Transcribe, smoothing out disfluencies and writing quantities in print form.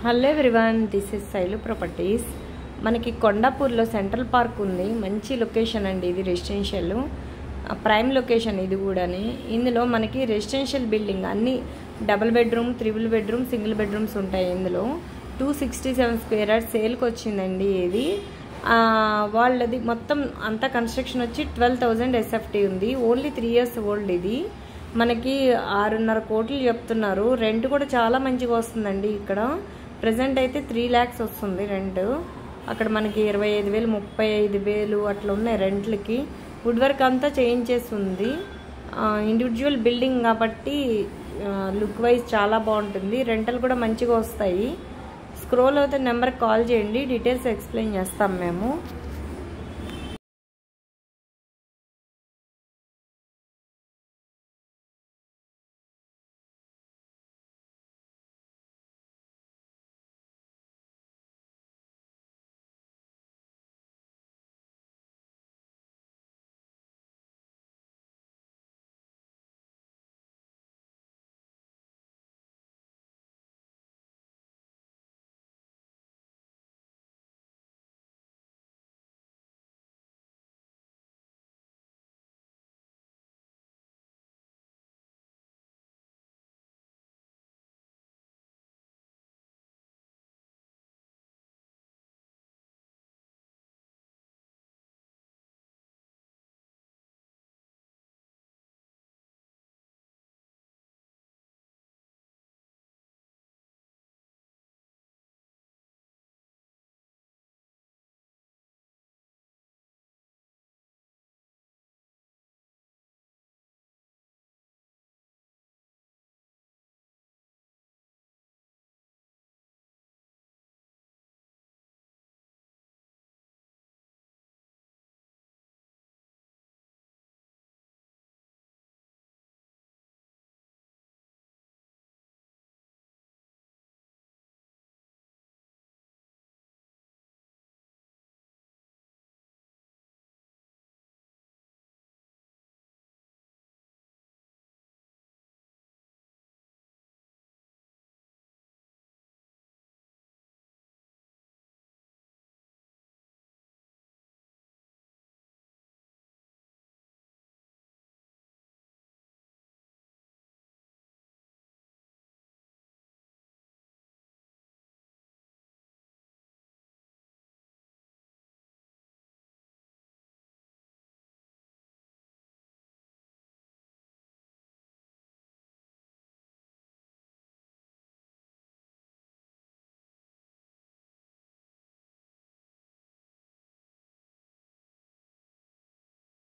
Hello everyone, this is Shailu properties. మనకి కొండాపూర్లో central park ఉంది. మంచి లొకేషన్ అండి ఇది. రెసిడెన్షియల్ ప్రైమ్ లొకేషన్ ఇది కూడాని. ఇందులో మనకి రెసిడెన్షియల్ బిల్డింగ్ అన్నీ double bedroom, triple bedroom, single bedrooms ఉంటాయి. ఇందులో 267 స్క్వేర్ యార్డ్స్ సేల్కి వచ్చిందండి. ఇది వాళ్ళది మొత్తం అంతా కన్స్ట్రక్షన్ వచ్చి 12,000 SFT ఉంది. Only 3 years old. ఇది మనకి 6.5 కోట్లు చెప్తున్నారు. రెంట్ కూడా చాలా మంచిగా వస్తుందండి. ఇక్కడ ప్రజెంట్ అయితే 3 lakhs వస్తుంది రెంట్. అక్కడ మనకి 25,000, 35,000 అట్లా ఉన్నాయి రెంట్లకి. వుడ్ వర్క్ అంతా చేయించేస్తుంది. ఇండివిజువల్ బిల్డింగ్ కాబట్టి లుక్ వైజ్ చాలా బాగుంటుంది. రెంటల్ కూడా మంచిగా వస్తాయి. స్క్రోల్ అవుతే నెంబర్కి కాల్ చేయండి, డీటెయిల్స్ ఎక్స్ప్లెయిన్ చేస్తాం మేము.